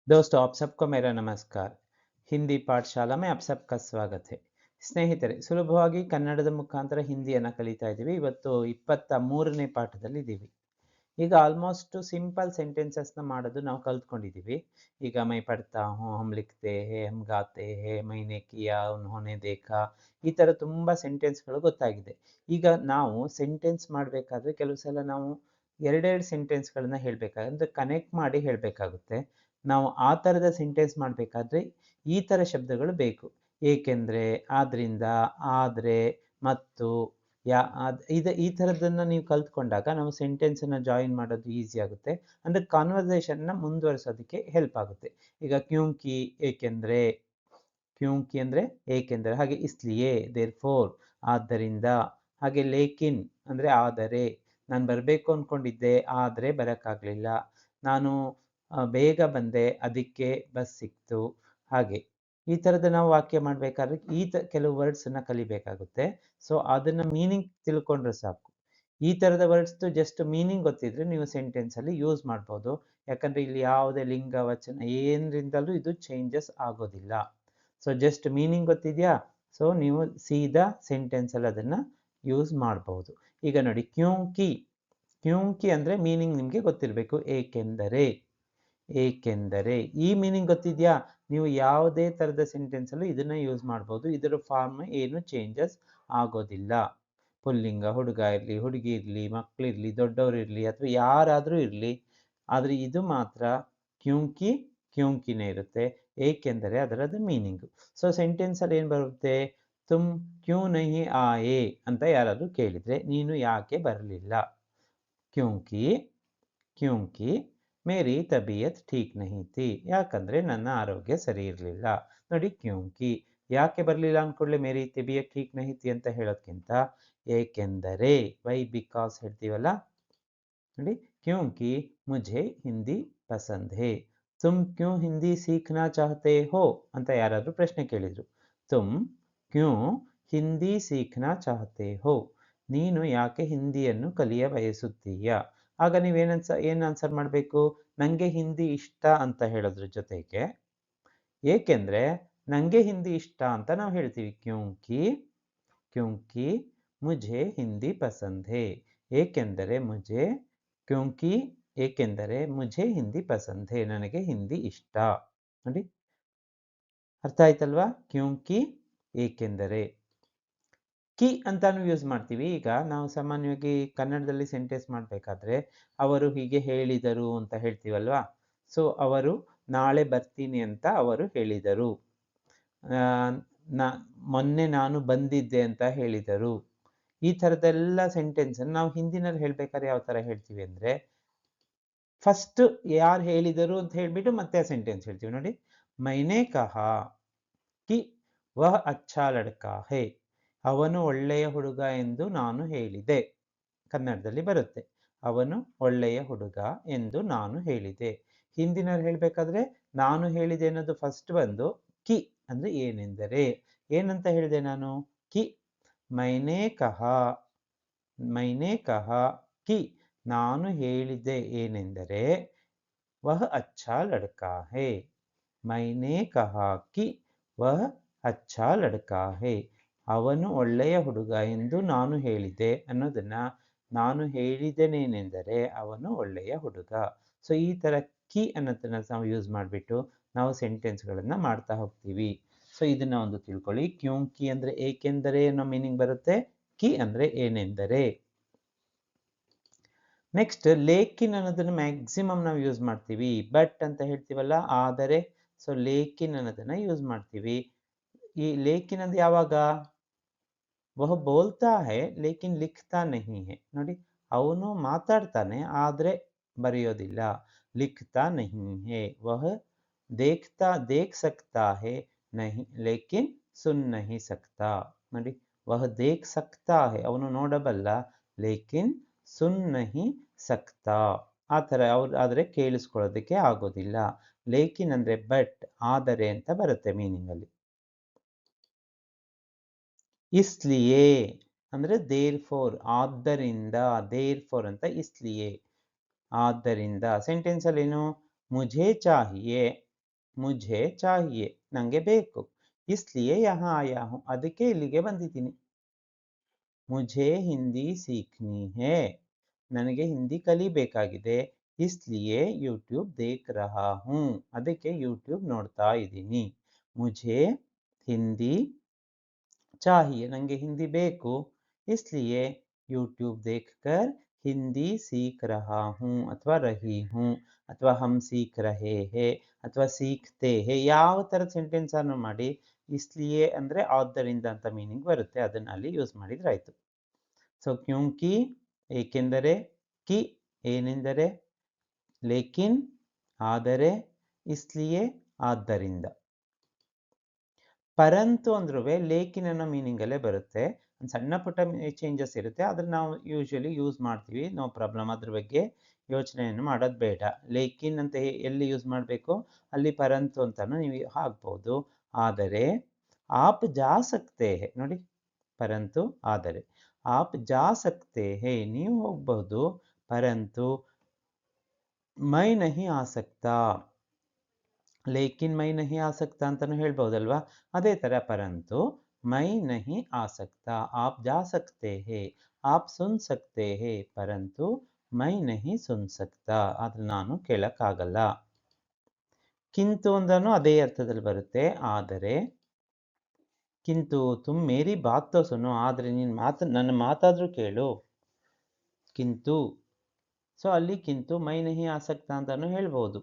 दोस्तों आप सबको मेरा नमस्कार। ಹಿಂದಿ ಪಾಠಶಾಲಾ में आप सबका स्वागत है। ಸ್ನೇಹಿತರೆ, ಸುಲಭವಾಗಿ ಕನ್ನಡದ ಮುಖಾಂತರ ಹಿಂದಿಯನ್ನು ಕಲಿತಾ ಇದ್ದೀವಿ. ಇವತ್ತು 23ನೇ ಪಾಠದಲ್ಲಿದ್ದೀವಿ. ಈಗ ಆಲ್ಮೋಸ್ಟ್ ಸಿಂಪಲ್ ಸೆಂಟೆನ್ಸಸ್ನ ಮಾಡೋದು ನಾವು ಕಲ್ತ್ಕೊಂಡಿದ್ದೀವಿ. ಈಗ ಮೈ ಪಡ್ತಾ ಹೂँ, ಹಮ್ ಲಿಖ್ತೆ ಹೇ, ಹಮ್ ಗಾತೆ ಹೇ, ಮೈನೆ ಕಿಯಾ, ಉನ್ಹೋನೆ ದೇಖಾ, ಈ ಥರ ತುಂಬ ಸೆಂಟೆನ್ಸ್ಗಳು ಗೊತ್ತಾಗಿದೆ. ಈಗ ನಾವು ಸೆಂಟೆನ್ಸ್ ಮಾಡಬೇಕಾದ್ರೆ ಕೆಲವು ಸಲ ನಾವು ಎರಡೆರಡು ಸೆಂಟೆನ್ಸ್ಗಳನ್ನ ಹೇಳಬೇಕಾಗುತ್ತೆ, ಅಂದರೆ ಕನೆಕ್ಟ್ ಮಾಡಿ ಹೇಳಬೇಕಾಗುತ್ತೆ. ನಾವು ಆ ಥರದ ಸೆಂಟೆನ್ಸ್ ಮಾಡಬೇಕಾದ್ರೆ ಈ ಥರ ಶಬ್ದಗಳು ಬೇಕು. ಏಕೆಂದರೆ, ಆದ್ರಿಂದ, ಆದರೆ, ಮತ್ತು, ಈ ಥರದ್ದನ್ನು ನೀವು ಕಲ್ತ್ಕೊಂಡಾಗ ನಾವು ಸೆಂಟೆನ್ಸನ್ನು ಜಾಯಿನ್ ಮಾಡೋದು ಈಸಿ ಆಗುತ್ತೆ. ಅಂದರೆ ಕಾನ್ವರ್ಸೇಷನ್ನ ಮುಂದುವರಿಸೋದಕ್ಕೆ ಹೆಲ್ಪ್ ಆಗುತ್ತೆ. ಈಗ ಕ್ಯೂಂಕಿ ಏಕೆಂದರೆ, ಕ್ಯೂಂಕಿ ಅಂದರೆ ಏಕೆಂದರೆ, ಹಾಗೆ ಇಸ್ಲಿಯೇ ದೇರ್ಫೋರ್ ಆದ್ದರಿಂದ, ಹಾಗೆ ಲೇಕಿನ್ ಅಂದರೆ ಆದರೆ, ನಾನು ಬರಬೇಕು ಅಂದ್ಕೊಂಡಿದ್ದೆ ಆದರೆ ಬರೋಕ್ಕಾಗಲಿಲ್ಲ, ನಾನು ಬೇಗ ಬಂದೆ ಅದಕ್ಕೆ ಬಸ್ ಸಿಕ್ತು. ಹಾಗೆ ಈ ಥರದ ನಾವು ವಾಕ್ಯ ಮಾಡಬೇಕಾದ್ರೆ ಕೆಲವು ವರ್ಡ್ಸನ್ನು ಕಲಿಬೇಕಾಗುತ್ತೆ. ಸೊ ಅದನ್ನು ಮೀನಿಂಗ್ ತಿಳ್ಕೊಂಡ್ರೆ ಸಾಕು. ಈ ಥರದ ವರ್ಡ್ಸ್ದು ಜಸ್ಟ್ ಮೀನಿಂಗ್ ಗೊತ್ತಿದ್ರೆ ನೀವು ಸೆಂಟೆನ್ಸಲ್ಲಿ ಯೂಸ್ ಮಾಡ್ಬೋದು. ಯಾಕಂದರೆ ಇಲ್ಲಿ ಯಾವುದೇ ಲಿಂಗ ವಚನ ಏನರಿಂದಲೂ ಇದು ಚೇಂಜಸ್ ಆಗೋದಿಲ್ಲ. ಸೊ ಜಸ್ಟ್ ಮೀನಿಂಗ್ ಗೊತ್ತಿದೆಯಾ, ಸೊ ನೀವು ಸೀದಾ ಸೆಂಟೆನ್ಸಲ್ಲಿ ಅದನ್ನು ಯೂಸ್ ಮಾಡ್ಬೋದು. ಈಗ ನೋಡಿ, ಕ್ಯೂಂಕಿ, ಕ್ಯೂಂಕಿ ಅಂದರೆ ಮೀನಿಂಗ್ ನಿಮಗೆ ಗೊತ್ತಿರಬೇಕು. ಏಕೆಂದರೆ, ಏಕೆಂದರೆ ಈ ಮೀನಿಂಗ್ ಗೊತ್ತಿದೆಯಾ, ನೀವು ಯಾವುದೇ ಥರದ ಸೆಂಟೆನ್ಸಲ್ಲೂ ಇದನ್ನು ಯೂಸ್ ಮಾಡ್ಬೋದು. ಇದರ ಫಾರ್ಮ್ ಏನು ಚೇಂಜಸ್ ಆಗೋದಿಲ್ಲ. ಪುಲ್ಲಿಂಗ, ಹುಡುಗ ಇರಲಿ, ಹುಡುಗಿ ಇರಲಿ, ಮಕ್ಕಳಿರಲಿ, ದೊಡ್ಡವರು ಇರಲಿ, ಅಥವಾ ಯಾರಾದರೂ ಇರಲಿ, ಆದರೆ ಇದು ಮಾತ್ರ ಕ್ಯೂಂಕಿ ಕ್ಯೂಂಕಿನೇ ಇರುತ್ತೆ. ಏಕೆಂದರೆ ಅದರದ್ದು ಮೀನಿಂಗು. ಸೊ ಸೆಂಟೆನ್ಸಲ್ಲಿ ಏನು ಬರುತ್ತೆ, ತುಮ್ ಕ್ಯೂ ನಹಿ ಆಯೇ ಅಂತ ಯಾರಾದರೂ ಕೇಳಿದರೆ ನೀನು ಯಾಕೆ ಬರಲಿಲ್ಲ. ಕ್ಯೂಂಕಿ, ಕ್ಯೂಂಕಿ ಮೇರಿ ತಬಿಯತ್ ಠೀಕ್ ನಹಿ ಥಿ, ಯಾಕಂದರೆ ನನ್ನ ಆರೋಗ್ಯ ಸರಿ ಇರಲಿಲ್ಲ. ನೋಡಿ, ಕ್ಯೂಂಕಿ ಯಾಕೆ ಬರಲಿಲ್ಲ ಅಂದ್ಕೊಳ್ಳಿ ಮೇರಿ ತಬಿಯತ್ ಠೀಕ್ ನಹಿ ಥಿ ಅಂತ ಹೇಳೋದ್ಕಿಂತ ಏಕೆಂದರೆ, ವೈ ಬಿಕಾಸ್ ಹೇಳ್ತೀವಲ್ಲ, ನೋಡಿ, ಕ್ಯೂಂಕಿ ಮುझे ಹಿಂದಿ ಪಸಂದ್ ಹೇ. ತುಮ್ ಕ್ಯೂ ಹಿಂದಿ ಸೀಖ್ನಾ ಚಾಹತೆ ಹೋ ಅಂತ ಯಾರಾದರೂ ಪ್ರಶ್ನೆ ಕೇಳಿದರು. ತುಮ್ ಕ್ಯೂ ಹಿಂದಿ ಸೀಖ್ನಾ ಚಾಹತೆ ಹೋ, ನೀನು ಯಾಕೆ ಹಿಂದಿಯನ್ನು ಕಲಿಯ ಬಯಸುತ್ತೀಯಾ. ಆಗ ಏನು ಆನ್ಸರ್ ಮಾಡಬೇಕು, ನನಗೆ ಹಿಂದಿ ಇಷ್ಟ ಅಂತ ಹೇಳೋದ್ರ ಜೊತೆಗೆ ಏಕೆಂದರೆ ನನಗೆ ಹಿಂದಿ ಇಷ್ಟ ಅಂತ ನಾವು ಹೇಳ್ತೀವಿ. ಕ್ಯೂಂಕಿ, ಕ್ಯೂಂಕಿ ಮುझे ಹಿಂದಿ ಪಸಂದ್ ಹೇ, ಏಕೆಂದರೆ ಮುझे, ಕ್ಯೂಂಕಿ ಏಕೆಂದರೆ ಮುझे ಹಿಂದಿ ಪಸಂದ್ ಹೇ, ನನಗೆ ಹಿಂದಿ ಇಷ್ಟ. ನೋಡಿ, ಅರ್ಥ ಆಯ್ತಲ್ವಾ. ಕ್ಯೂಂಕಿ ಏಕೆಂದರೆ. ಕಿ ಅಂತಾನು ಯೂಸ್ ಮಾಡ್ತೀವಿ. ಈಗ ನಾವು ಸಾಮಾನ್ಯವಾಗಿ ಕನ್ನಡದಲ್ಲಿ ಸೆಂಟೆನ್ಸ್ ಮಾಡಬೇಕಾದ್ರೆ ಅವರು ಹೀಗೆ ಹೇಳಿದರು ಅಂತ ಹೇಳ್ತೀವಲ್ವಾ. ಸೊ ಅವರು ನಾಳೆ ಬರ್ತೀನಿ ಅಂತ ಅವರು ಹೇಳಿದರು. ಮೊನ್ನೆ ನಾನು ಬಂದಿದ್ದೆ ಅಂತ ಹೇಳಿದರು. ಈ ಥರದ್ದೆಲ್ಲ ಸೆಂಟೆನ್ಸನ್ನು ನಾವು ಹಿಂದಿನಲ್ಲಿ ಹೇಳ್ಬೇಕಾದ್ರೆ ಯಾವ ಥರ ಹೇಳ್ತೀವಿ ಅಂದರೆ, ಫಸ್ಟ್ ಯಾರು ಹೇಳಿದರು ಅಂತ ಹೇಳಿಬಿಟ್ಟು ಮತ್ತೆ ಆ ಸೆಂಟೆನ್ಸ್ ಹೇಳ್ತೀವಿ. ನೋಡಿ, ಮೈನೆ ಕಹಾ ಕಿ ವಹ ಅಚ್ಚಾ ಲಡ್ಕಾ ಹೇ, ಅವನು ಒಳ್ಳೆಯ ಹುಡುಗ ಎಂದು ನಾನು ಹೇಳಿದೆ. ಕನ್ನಡದಲ್ಲಿ ಬರುತ್ತೆ, ಅವನು ಒಳ್ಳೆಯ ಹುಡುಗ ಎಂದು ನಾನು ಹೇಳಿದೆ. ಹಿಂದಿನಲ್ಲಿ ಹೇಳಬೇಕಾದ್ರೆ ನಾನು ಹೇಳಿದೆ ಅನ್ನೋದು ಫಸ್ಟ್ ಬಂದು ಕಿ ಅಂದರೆ ಏನೆಂದರೆ, ಏನಂತ ಹೇಳಿದೆ ನಾನು, ಕಿ ಮೈನೆ ಕಹಾ, ಮೈನೆ ಕಹಾ ಕಿ ನಾನು ಹೇಳಿದ್ದೆ ಏನೆಂದರೆ, ವಹ ಅಚ್ಚಾ ಲಡ್ಕಾ ಹೇ, ಮೈನೆ ಕಹಾ ಕಿ ವಹ ಅಚ್ಚಾ ಲಡ್ಕಾ ಹೇ, ಅವನು ಒಳ್ಳೆಯ ಹುಡುಗ ಎಂದು ನಾನು ಹೇಳಿದೆ ಅನ್ನೋದನ್ನು ನಾನು ಹೇಳಿದ್ದೇನೇನೆಂದರೆ ಅವನು ಒಳ್ಳೆಯ ಹುಡುಗ. ಸೊ ಈ ಥರ ಕಿ ಅನ್ನೋದನ್ನು ನಾವು ಯೂಸ್ ಮಾಡಿಬಿಟ್ಟು ನಾವು ಸೆಂಟೆನ್ಸ್ಗಳನ್ನು ಮಾಡ್ತಾ ಹೋಗ್ತೀವಿ. ಸೊ ಇದನ್ನು ಒಂದು ತಿಳ್ಕೊಳ್ಳಿ. ಕ್ಯೂಂಕಿ ಅಂದರೆ ಏಕೆಂದರೆ ಅನ್ನೋ ಮೀನಿಂಗ್ ಬರುತ್ತೆ, ಕಿ ಅಂದರೆ ಏನೆಂದರೆ. ನೆಕ್ಸ್ಟ್, ಲೇಕಿನ್ ಅನ್ನೋದನ್ನು ಮ್ಯಾಕ್ಸಿಮಮ್ ನಾವು ಯೂಸ್ ಮಾಡ್ತೀವಿ. ಬಟ್ ಅಂತ ಹೇಳ್ತೀವಲ್ಲ, ಆದರೆ. ಸೊ ಲೇಕಿನ್ ಅನ್ನೋದನ್ನು ಯೂಸ್ ಮಾಡ್ತೀವಿ. ಈ ಲೇಕಿನ್ ಅಂದ್ರೆ ಯಾವಾಗ, ವಹ ಬೋಲ್ತಾ ಹೈ ಲೇಕಿನ್ ಲಿಖ್ತಾ ನಹಿ ಹೈ. ನೋಡಿ, ಅವನು ಮಾತಾಡ್ತಾನೆ ಆದರೆ ಬರೆಯೋದಿಲ್ಲ. ಲಿಖ್ತಾ ನಹಿ ಹೈ. ವಹ ದೇಖ್ ಸಕ್ತಾ ಹೈ ನಹಿ ಲೇಕಿನ್ ಸುನ್ ನಹಿ ಸಕ್ತಾ. ನೋಡಿ, ವಹ ದೇಖ್ ಸಕ್ತಾ ಹೈ ಅವನು ನೋಡಬಲ್ಲ, ಲೇಕಿನ್ ಸುನ್ ನಹಿ ಸಕ್ತಾ, ಆ ಥರ ಆದರೆ ಕೇಳಿಸ್ಕೊಳ್ಳೋದಕ್ಕೆ ಆಗೋದಿಲ್ಲ. ಲೇಕಿನ್ ಅಂದರೆ ಬಟ್, ಆದರೆ ಅಂತ ಬರುತ್ತೆ ಮೀನಿಂಗಲ್ಲಿ. ಇಸ್ಲಿಯೇ ಅಂದರೆ ದೇರ್ ಫೋರ್, ಆದ್ದರಿಂದ, ದೇರ್ ಫೋರ್ ಅಂತ ಇಸ್ಲಿಯೇ, ಆದ್ದರಿಂದ. ಸೆಂಟೆನ್ಸಲ್ಲಿ ಏನು, ಮುझे चाहिए ಮುझೆ ಚಾಹಿಯೆ ನಂಗೆ ಬೇಕು, ಇಸ್ಲಿಯೆ ಯಹಾ ಆಯಾ ಹೂಂ ಅದಕ್ಕೆ ಇಲ್ಲಿಗೆ ಬಂದಿದ್ದೀನಿ. ಮುझे ಹಿಂದಿ ಸೀಖ್ನಿ ಹೈ ನನಗೆ ಹಿಂದಿ ಕಲಿಬೇಕಾಗಿದೆ, ಇಸ್ಲಿಯೆ ಯೂಟ್ಯೂಬ್ ದೇಖ್ ರಹಾ ಹೂಂ ಅದಕ್ಕೆ ಯೂಟ್ಯೂಬ್ ನೋಡ್ತಾ ಇದ್ದೀನಿ. ಮುझे ಹಿಂದಿ चाहिए ನಂಗೆ ಹಿಂದಿ ಬೇಕು, इसलिए यूट्यूब देखकर हिंदी सीख रहा हूँ ಅಥವಾ रही हूँ ಅಥವಾ हम सीख रहे हैं ಅಥವಾ सीखते हैं ಯಾವ ಥರದ ಸೆಂಟೆನ್ಸ್ ಅನ್ನು ಮಾಡಿ इसलिए ಅಂದರೆ ಆದ್ದರಿಂದ ಅಂತ ಮೀನಿಂಗ್ ಬರುತ್ತೆ, ಅದನ್ನ ಅಲ್ಲಿ ಯೂಸ್ ಮಾಡಿದ್ರೆ ಆಯ್ತು. ಸೊ ಕ್ಯೂಂಕಿ ಏಕೆಂದರೆ, ಕಿ ಏನೆಂದರೆ, ಲೇಕಿನ್ ಆದರೆ, ಇಸ್ಲಿಯೆ ಆದ್ದರಿಂದ. ಪರಂತು ಅಂದ್ರೂ ಲೇಕಿನ್ ಅನ್ನೋ ಮೀನಿಂಗಲ್ಲೇ ಬರುತ್ತೆ. ಒಂದು ಸಣ್ಣ ಪುಟ್ಟ ಚೇಂಜಸ್ ಇರುತ್ತೆ, ಅದನ್ನ ನಾವು ಯೂಶಲಿ ಯೂಸ್ ಮಾಡ್ತೀವಿ, ನೋ ಪ್ರಾಬ್ಲಮ್, ಅದ್ರ ಬಗ್ಗೆ ಯೋಚನೆಯನ್ನು ಮಾಡೋದು ಬೇಡ. ಲೇಕಿನ್ ಅಂತ ಎಲ್ಲಿ ಯೂಸ್ ಮಾಡಬೇಕು, ಅಲ್ಲಿ ಪರಂತು ಅಂತಾನು ನೀವು ಹಾಕ್ಬೋದು. ಆದರೆ ಆಪ್ ಜಾ ಸಕ್ತೆ ಹೈ ನೋಡಿ, ಪರಂತು ಆದರೆ, ಆಪ್ ಜಾ ಸಕ್ತೆ ಹೈ ನೀವು ಹೋಗ್ಬಹುದು, ಪರಂತು ಮೈ ನಹಿ ಆ ಸಕ್ತಾ ಲೇಕಿನ್ ಮೈ ನಹಿ ಆ ಸಕ್ತಾ ಅಂತಾನು ಹೇಳ್ಬಹುದಲ್ವಾ. ಅದೇ ತರ ಪರಂತು ಮೈ ನಹಿ ಆ ಸಕ್ತಾ, ಆಪ್ ಜಾ ಸಕ್ತೆ ಹೈ, ಆಪ್ ಸುನ್ ಸಕ್ತೆ ಹೈ, ಪರಂತು ಮೈ ನಹಿ ಸುನ್ ಸಕ್ತಾ ಆದ್ರೆ ನಾನು ಕೇಳಕ್ಕಾಗಲ್ಲ. ಕಿಂತು ಅಂದ್ರೂ ಅದೇ ಅರ್ಥದಲ್ಲಿ ಬರುತ್ತೆ, ಆದರೆ. ಕಿಂತು ತುಮ್ ಮೇರಿ ಬಾತ್ ತೋ ಸುನೋ ಆದ್ರೆ ನೀನ್ ನನ್ನ ಮಾತಾದ್ರೂ ಕೇಳು, ಕಿಂತು. ಸೊ ಅಲ್ಲಿ ಕಿಂತು ಮೈ ನಹಿ ಆ ಸಕ್ತಾ ಅಂತಾನು ಹೇಳ್ಬಹುದು.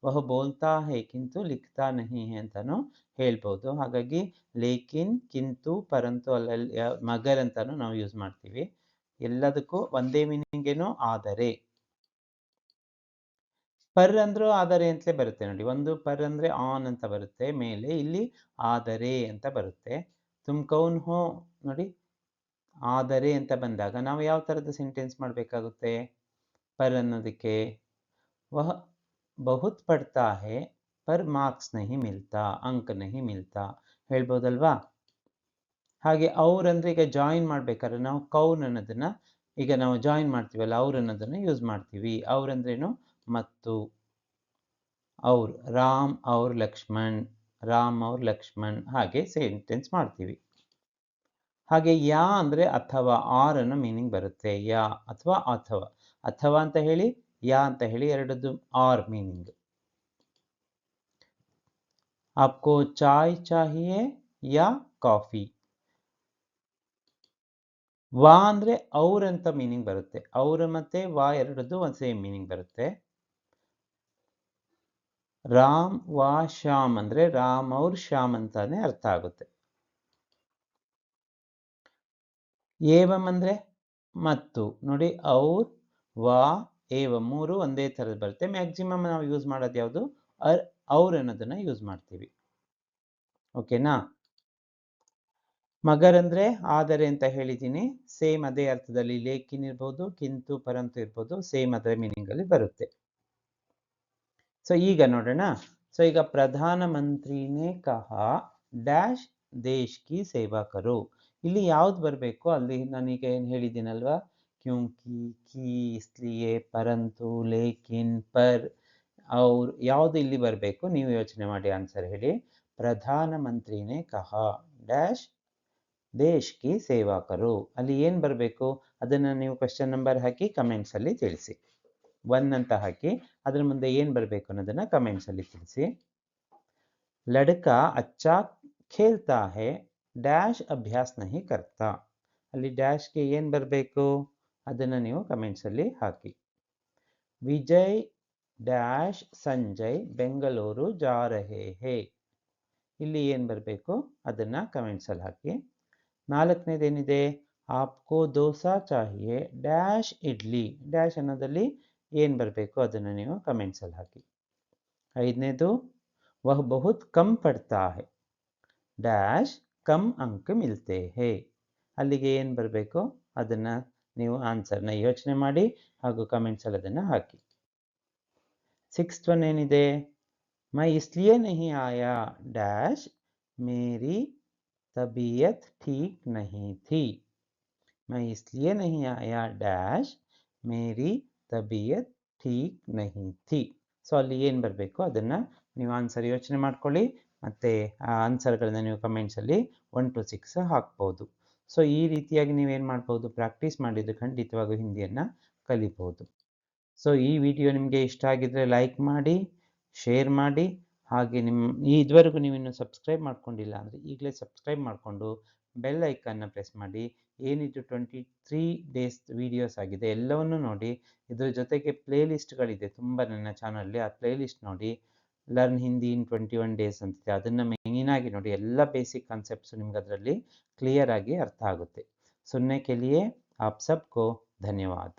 ವಹ ಬೋಲ್ತಾ ಹೈ ಕಿಂತು ಲಿಖ್ತಾ ನಹಿ ಹೈ ಅಂತಾನು ಹೇಳ್ಬೋದು. ಹಾಗಾಗಿ ಲೇಕಿನ್, ಕಿಂತು, ಪರಂತು ಅಲ್ಲಲ್ಲಿ ಮಗರ್ ಅಂತಾನು ನಾವು ಯೂಸ್ ಮಾಡ್ತೀವಿ. ಎಲ್ಲದಕ್ಕೂ ಒಂದೇ ಮೀನಿಂಗ್ ಏನು, ಆದರೆ. ಪರ್ ಅಂದ್ರೂ ಆದರೆ ಅಂತಲೇ ಬರುತ್ತೆ ನೋಡಿ, ಒಂದು ಪರ್ ಅಂದ್ರೆ ಆನ್ ಅಂತ ಬರುತ್ತೆ ಮೇಲೆ, ಇಲ್ಲಿ ಆದರೆ ಅಂತ ಬರುತ್ತೆ. ತುಮ್ ಕೌನ್ ಹೋ ನೋಡಿ, ಆದರೆ ಅಂತ ಬಂದಾಗ ನಾವು ಯಾವ ಥರದ ಸೆಂಟೆನ್ಸ್ ಮಾಡಬೇಕಾಗುತ್ತೆ, ಪರ್ ಅನ್ನೋದಕ್ಕೆ ವಹ ಬಹುತ್ ಪಡ್ತಾ ಹೈ ಪರ್ ಮಾರ್ಕ್ಸ್ ನಹಿ ಮಿಲ್ತಾ, ಅಂಕ ನಹಿ ಮಿಲ್ತಾ ಹೇಳ್ಬೋದಲ್ವಾ. ಹಾಗೆ ಅವ್ರ ಅಂದ್ರೆ ಈಗ ಜಾಯಿನ್ ಮಾಡ್ಬೇಕಾದ್ರೆ ನಾವು ಕೌನ್ ಅನ್ನೋದನ್ನ ಈಗ ನಾವು ಜಾಯಿನ್ ಮಾಡ್ತೀವಲ್ಲ, ಅವ್ರ ಅನ್ನೋದನ್ನ ಯೂಸ್ ಮಾಡ್ತೀವಿ. ಅವ್ರಂದ್ರೇನು, ಮತ್ತು. ಅವ್ರು ರಾಮ್ ಅವ್ರ ಲಕ್ಷ್ಮಣ್, ರಾಮ್ ಅವ್ರ ಲಕ್ಷ್ಮಣ್ ಹಾಗೆ ಸೆಂಟೆನ್ಸ್ ಮಾಡ್ತೀವಿ. ಹಾಗೆ ಯಾ ಅಂದ್ರೆ ಅಥವಾ, ಆರ್ ಅನ್ನೋ ಮೀನಿಂಗ್ ಬರುತ್ತೆ. ಯಾ ಅಥವಾ ಅಥವಾ, ಅಥವಾ ಅಂತ ಹೇಳಿ, ಯಾ ಅಂತ ಹೇಳಿ, ಎರಡದ್ದು ಆರ್ ಮೀನಿಂಗ್. ಆಪ್ಕೋ ಚಾಯ್ ಚಾಹಿಯೆ ಯಾ ಕಾಫಿ. ವಾ ಅಂದ್ರೆ ಅವ್ರ ಅಂತ ಮೀನಿಂಗ್ ಬರುತ್ತೆ, ಅವ್ರ ಮತ್ತೆ ವಾ ಎರಡದ್ದು ಒಂದು ಸೇಮ್ ಮೀನಿಂಗ್ ಬರುತ್ತೆ. ರಾಮ್ ವಾ ಶ್ಯಾಮ್ ಅಂದ್ರೆ ರಾಮ್ ಅವ್ರ ಶ್ಯಾಮ್ ಅಂತಾನೆ ಅರ್ಥ ಆಗುತ್ತೆ. ಏವಂ ಅಂದ್ರೆ ಮತ್ತು ನೋಡಿ, ಔರ್, ವಾ, ಏವಂ ಮೂರು ಒಂದೇ ಥರದ್ದು ಬರುತ್ತೆ. ಮ್ಯಾಕ್ಸಿಮಮ್ ನಾವು ಯೂಸ್ ಮಾಡೋದು ಯಾವುದು, ಅವ್ರ ಅನ್ನೋದನ್ನ ಯೂಸ್ ಮಾಡ್ತೀವಿ. ಓಕೆನಾ. ಮಗರ್ ಅಂದ್ರೆ ಆದರೆ ಅಂತ ಹೇಳಿದ್ದೀನಿ, ಸೇಮ್ ಅದೇ ಅರ್ಥದಲ್ಲಿ ಲೇಕಿನ್ ಇರ್ಬೋದು, ಕಿಂತು, ಪರಂತು ಇರ್ಬೋದು, ಸೇಮ್ ಅದೇ ಮೀನಿಂಗ್ ಅಲ್ಲಿ ಬರುತ್ತೆ. ಸೊ ಈಗ ನೋಡೋಣ. ಸೊ ಈಗ ಪ್ರಧಾನ ಮಂತ್ರಿನೇ ಕಹಾ ಡ್ಯಾಶ್ ದೇಶ್ ಕಿ ಸೇವಾ ಕರೋ, ಇಲ್ಲಿ ಯಾವ್ದು ಬರಬೇಕು, ಅಲ್ಲಿ ನಾನೀಗ ಏನು ಹೇಳಿದ್ದೀನಲ್ವಾ, ಕ್ಯೂಂಕಿ, ಕಿ, ಇಸ್ಲಿಯೆ, ಪರಂತು, ಲೇಕಿನ್, ಪರ್, ಅವ್ರ, ಯಾವುದು ಇಲ್ಲಿ ಬರಬೇಕು ನೀವು ಯೋಚನೆ ಮಾಡಿ ಆನ್ಸರ್ ಹೇಳಿ. ಪ್ರಧಾನ ಮಂತ್ರಿನೇ ಕಹಾ ಡ್ಯಾಶ್ ದೇಶ್ ಕಿ ಸೇವಾ ಕರೋ, ಅಲ್ಲಿ ಏನು ಬರಬೇಕು ಅದನ್ನು ನೀವು ಕ್ವೆಶ್ಚನ್ ನಂಬರ್ ಹಾಕಿ ಕಮೆಂಟ್ಸ್ ಅಲ್ಲಿ ತಿಳಿಸಿ. 1 ಅಂತ ಹಾಕಿ ಅದ್ರ ಮುಂದೆ ಏನು ಬರಬೇಕು ಅನ್ನೋದನ್ನ ಕಮೆಂಟ್ಸ್ ಅಲ್ಲಿ ತಿಳಿಸಿ. ಲಡ್ಕಾ ಅಚ್ಚಾ ಖೇಲ್ತಾ ಹೈ ಡ್ಯಾಶ್ ಅಭ್ಯಾಸ್ ನಹಿ ಕರ್ತಾ, ಅಲ್ಲಿ ಡ್ಯಾಶ್ಗೆ ಏನು ಬರಬೇಕು ಅದನ್ನು ನೀವು ಕಮೆಂಟ್ಸ್ ಅಲ್ಲಿ ಹಾಕಿ. ವಿಜಯ್ ಡ್ಯಾಶ್ ಸಂಜಯ್ ಬೆಂಗಳೂರು ಜಾ ರಹೆ ಹೇ, ಇಲ್ಲಿ ಏನು ಬರಬೇಕು ಅದನ್ನು ಕಮೆಂಟ್ಸ್ ಅಲ್ಲಿ ಹಾಕಿ. 4ನೇದೇನಿದೆ, ಆಪ್ಕೋ ದೋಸಾ ಚಾಹಿಯೆ ಡ್ಯಾಶ್ ಇಡ್ಲಿ, ಡ್ಯಾಶ್ ಅನ್ನೋದಲ್ಲಿ ಏನು ಬರಬೇಕು ಅದನ್ನು ನೀವು ಕಮೆಂಟ್ಸ್ ಅಲ್ಲಿ ಹಾಕಿ. 5ನೇದು, ವಹ ಬಹುತ್ ಕಮ್ ಪಡ್ತಾ ಹೈ ಡ್ಯಾಶ್ ಕಮ್ ಅಂಕ ಮಿಲ್ತೆ ಹೈ, ಅಲ್ಲಿಗೆ ಏನು ಬರಬೇಕು ಅದನ್ನು ನೀವು ಆನ್ಸರ್ನ ಯೋಚನೆ ಮಾಡಿ ಹಾಗೂ ಕಮೆಂಟ್ಸ್ ಅಲ್ಲಿ ಅದನ್ನು ಹಾಕಿ. 6th ಒನ್ ಏನಿದೆ, ಮೈ ಇಸ್ಲಿಯೇ ನಹಿ ಆಯಾ ಡ್ಯಾಶ್ ಮೇರಿ ತಬೀಯತ್ ಠೀಕ್ ನಹಿ ಥಿ, ಮೈ ಇಸ್ಲಿಯೇ ನಹಿ ಆಯಾ ಡ್ಯಾಶ್ ಮೇರಿ ತಬೀಯತ್ ಠೀಕ್ ನಹಿ ಥಿ. ಸೊ ಅಲ್ಲಿ ಏನು ಬರಬೇಕು ಅದನ್ನು ನೀವು ಆನ್ಸರ್ ಯೋಚನೆ ಮಾಡ್ಕೊಳ್ಳಿ, ಮತ್ತು ಆ ಆನ್ಸರ್ಗಳನ್ನ ನೀವು ಕಮೆಂಟ್ಸಲ್ಲಿ 1 to 6 ಹಾಕ್ಬೋದು. ಸೊ ಈ ರೀತಿಯಾಗಿ ನೀವೇನು ಮಾಡ್ಬೋದು, ಪ್ರಾಕ್ಟೀಸ್ ಮಾಡಿದರೆ ಖಂಡಿತವಾಗೂ ಹಿಂದಿಯನ್ನು ಕಲಿಬೋದು. ಸೊ ಈ ವಿಡಿಯೋ ನಿಮಗೆ ಇಷ್ಟ ಆಗಿದ್ದರೆ ಲೈಕ್ ಮಾಡಿ, ಶೇರ್ ಮಾಡಿ, ಹಾಗೆ ಇದುವರೆಗೂ ನೀವಿನ್ನೂ ಸಬ್ಸ್ಕ್ರೈಬ್ ಮಾಡ್ಕೊಂಡಿಲ್ಲ ಅಂದರೆ ಈಗಲೇ ಸಬ್ಸ್ಕ್ರೈಬ್ ಮಾಡಿಕೊಂಡು ಬೆಲ್ ಐಕನ್ನ ಪ್ರೆಸ್ ಮಾಡಿ. ಏನಿದು 23 ಡೇಸ್ ವೀಡಿಯೋಸ್ ಆಗಿದೆ, ಎಲ್ಲವನ್ನೂ ನೋಡಿ. ಇದರ ಜೊತೆಗೆ ಪ್ಲೇಲಿಸ್ಟ್ಗಳಿದೆ ತುಂಬ ನನ್ನ ಚಾನಲಲ್ಲಿ, ಆ ಪ್ಲೇಲಿಸ್ಟ್ ನೋಡಿ. ಲರ್ನ್ ಹಿಂದಿ ಇನ್ 21 ಡೇಸ್ ಅಂತಿದೆ, ಅದನ್ನು ಮೇಯ್ನಾಗಿ ನೋಡಿ. ಎಲ್ಲ ಬೇಸಿಕ್ ಕಾನ್ಸೆಪ್ಟ್ಸು ನಿಮ್ಗೆ ಅದರಲ್ಲಿ ಕ್ಲಿಯರ್ ಆಗಿ ಅರ್ಥ ಆಗುತ್ತೆ. ಸುನ್ನೆ ಕೆ ಲಿಯೆ ಆಪ್ ಸಬ್ಕೋ ಧನ್ಯವಾದ.